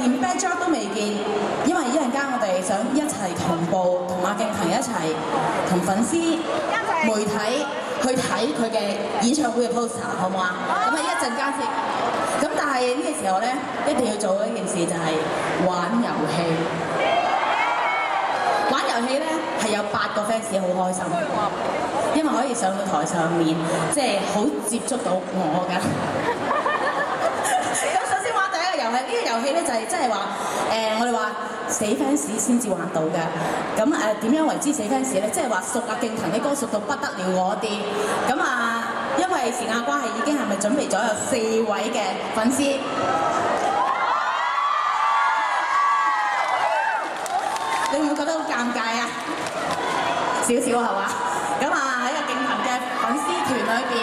連 backdrop 都未見，因為一陣間我哋想一齊同步同阿敬騰一齊同粉絲、媒體去睇佢嘅演唱會嘅 poster， 好唔好啊？咁啊一陣間先。咁但係呢個時候咧，一定要做一件事就係玩遊戲。玩遊戲咧係有8個 fans 好開心，因為可以上到台上面，即係好接觸到我㗎。咁首先玩第一個遊戲，呢個遊戲咧就係即係話我哋話死 fans 先至玩到嘅。咁點樣為之死 fans 咧？即係話熟阿敬騰啲歌熟到不得了嗰啲。咁啊，因為時間關係，已經係咪準備咗有4位嘅粉絲？你會唔會覺得好尷尬啊？少少係嘛？咁啊喺個敬騰嘅粉絲團裏邊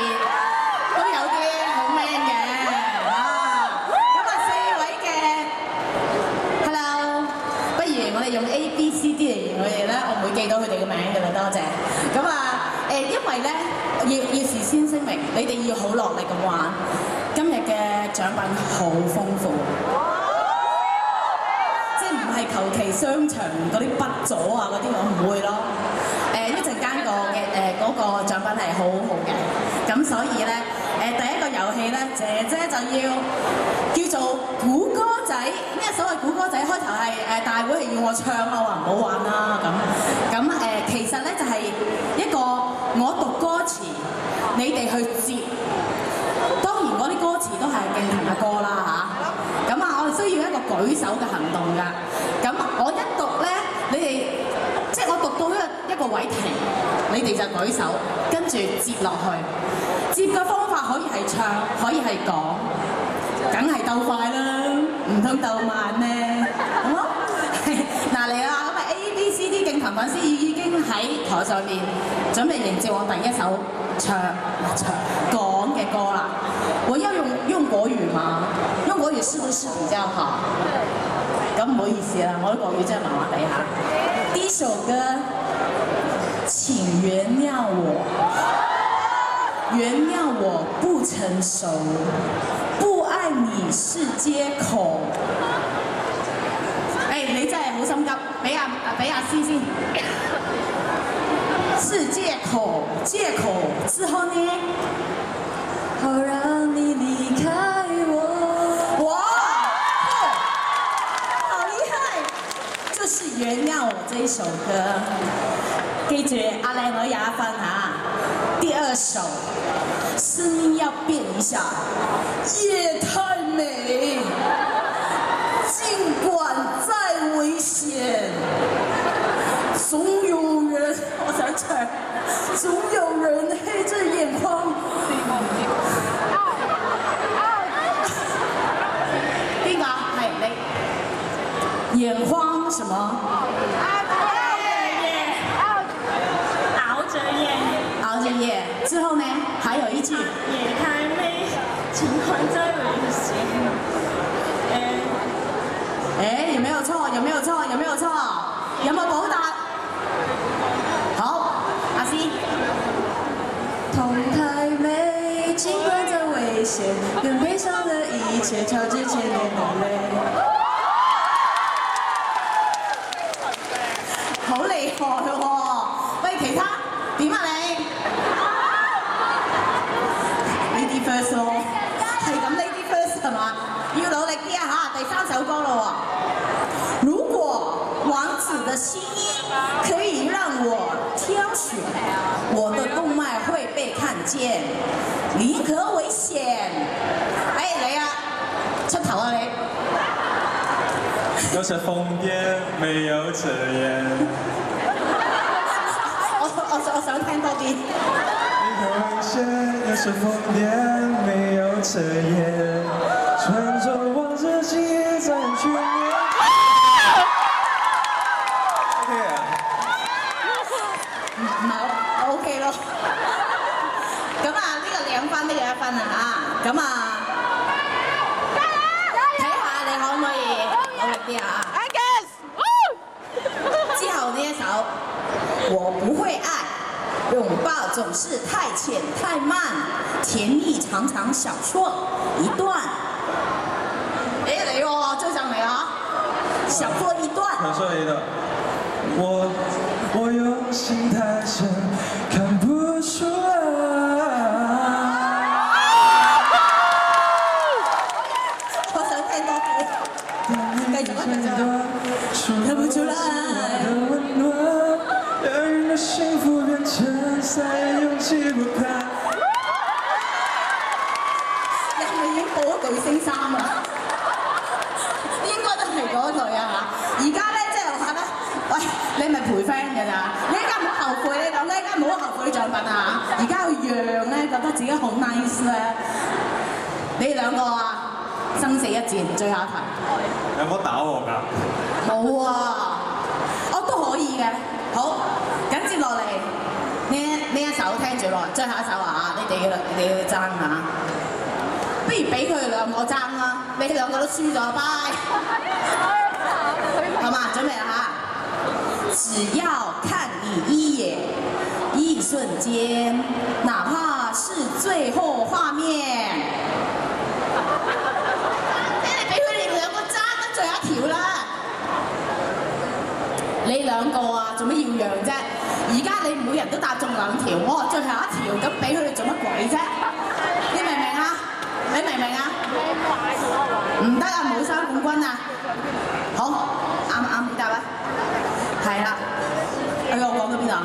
都有啲好 man 嘅咁啊4位嘅 hello， 不如我哋用 A B C D 嚟形容佢哋咧，我唔會記到佢哋嘅名㗎啦，多謝。咁啊因為咧要事先聲明，你哋要好落力咁玩，今日嘅獎品好豐富。唔係求其商場嗰啲筆咗啊嗰啲，我唔會咯。一陣間嗰個獎品係好好嘅，咁所以咧第一個遊戲咧，姐姐就要叫做估歌仔。咩所謂估歌仔？開頭係大會係要我唱，我話唔好玩啦咁其實咧就係一個我讀歌詞，你哋去接。當然嗰啲歌詞都係敬騰嘅歌啦嚇。咁我哋需要一個舉手嘅行動㗎。咁我一讀咧，你哋即係我讀到一個位停，你哋就舉手，跟住接落去。接嘅方法可以係唱，可以係講，梗係鬥快啦，唔通鬥慢咩？好冇？嗱嚟啦，咁啊 A B C D 敬騰粉絲已經喺台上面準備迎接我第一首唱講嘅歌啦。我要用國語嗎？用國語是不是比較好？咁唔好意思啦，我啲國語真係麻麻地嚇。第一首歌，請原諒我，原諒我不成熟，不愛你是借口。你真係好心急，俾阿詩先。是借口，借口之後呢？好讓你離開我。哇，好厲害！就是原諒我這一首歌。記住，阿靚女有1分嚇。第2首，聲音要變一下，夜太美，儘管再危險，總有人，我想唱，總有人黑着眼眶。邊個？係你。眼眶什麼？熬着夜。之後呢？還有一句。夜太美，儘管再危險。有沒有錯？有沒有錯？有沒有錯？有冇補答？好，阿詩。痛太美，儘管再危險，更悲傷的一切超之千年的淚。好厲害喎！喂，其他點啊你 ？Lady first 咯，係咁 Lady first 係嘛？要努力啲啊嚇！第3首歌咯喎。如果王子的心意可以讓我挑選，我的動脈會被看見，離合危險。你啊，出頭啊你！有時瘋癲，沒有遮掩。我想聽多啲。離合危險，有時瘋癲，沒有遮掩，穿着王子心意在去年。唔係我 OK 咯。咁啊，呢個2分，呢個1分啊嚇。咁啊，睇下你可唔可以努力啲啊？之後呢一首，我不會愛，擁抱總是太淺太慢，甜蜜常常少說一段。嚟喎，追上嚟啊！想做一段。想说一段。我用心太深，看不出来。我想聽多啲，繼續啊，繼續。看不出來。让人的幸福变成再也勇气不开。你係咪已經報咗巨星3啊？應該都係嗰隊啊嚇！而家咧即係話咧，喂，你係咪陪 friend 㗎咋？你而家唔好後悔，你講咧，而家唔好後悔啲獎品啊！而家去讓咧，覺得自己好 nice 咧。你哋兩個啊，生死一戰，最後一題。有冇打我㗎？冇啊，我都可以嘅。好，緊接落嚟呢一首聽住落，最後一首啊，你哋要爭啊！不如俾佢哋兩個爭啦，你哋兩個都輸咗，拜。好嘛，準備啦嚇！只要看你一眼，一瞬間，哪怕是最後畫面。你俾佢哋兩個爭啦，最後一條啦！你兩個啊，做乜要讓啫？而家你每人都答中2條，我話最後一條，咁俾佢哋做乜鬼啫？你明唔明啊？你明唔明啊？唔得啊，冇3冠軍啊！好，啱你答啦。係啦，我講到邊度啊？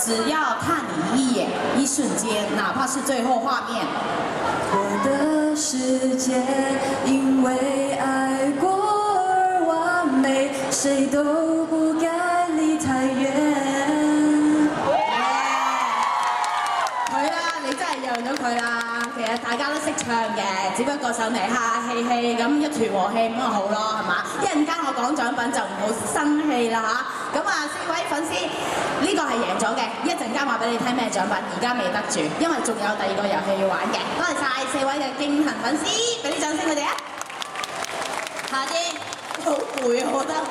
只要看你一眼，一瞬間，哪怕是最後畫面。我的世界因為愛過而完美，誰都不該離太遠。讓咗佢啦，其實大家都識唱嘅，只不過上嚟客客氣氣咁一團和氣咁就好咯，係嘛？一陣間我講獎品就唔好生氣啦嚇。咁啊，4位粉絲呢個係贏咗嘅，一陣間話俾你聽咩獎品，而家未得住，因為仲有第2個遊戲要玩嘅。多謝晒4位嘅勁騰粉絲，俾啲掌聲佢哋啊！下啲好攰啊，我覺得。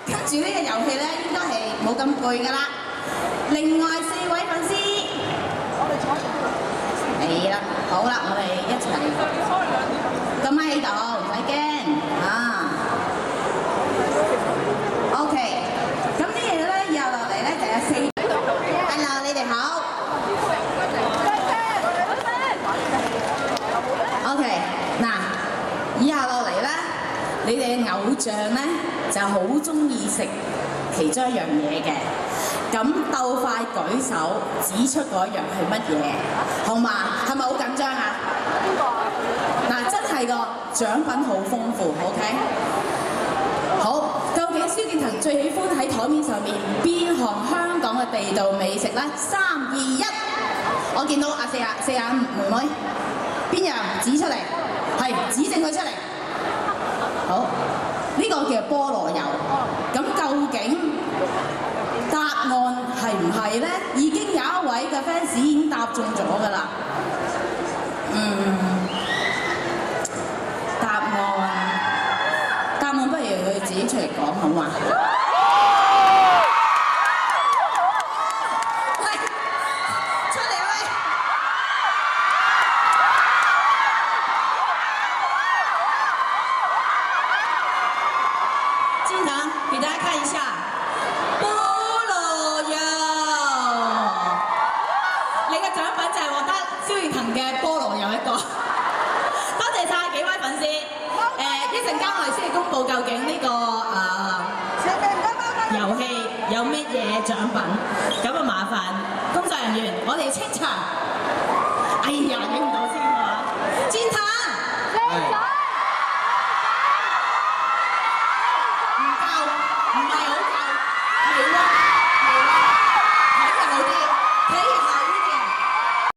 跟住呢個遊戲咧，應該係冇咁攰噶啦。另外4位粉絲。係啦，好啦，我哋一齊個咪喺度，唔使驚啊。OK， 咁呢嘢咧，以後落嚟咧就有4。Hello， 你哋好。OK， 嗱，以下落嚟咧，你哋嘅偶像咧就好中意食其中一樣嘢嘅。咁鬥快舉手指出嗰樣係乜嘢，好嘛？係咪好緊張啊？邊個啊？嗱，真係個獎品好豐富 ，OK？ 好，究竟蕭敬騰最喜歡喺台面上面邊項香港嘅地道美食咧？3、2、1，我見到阿四眼妹妹，邊樣指出嚟？係指正佢出嚟。好，呢個叫菠蘿油。咁究竟答案係唔係咧？已經有一位嘅 fans 已經答中咗㗎啦。答案不如佢自己出嚟講好嘛？喂，出嚟喂！經常給大家看一下。蕭敬騰嘅菠蘿有一個，多謝晒幾位粉絲。一陣間我哋先嚟公佈究竟呢個遊戲有乜嘢獎品。咁啊麻煩工作人員，我哋清場。哎呀，影唔到先喎。建騰，唔夠，唔係好夠，係喎。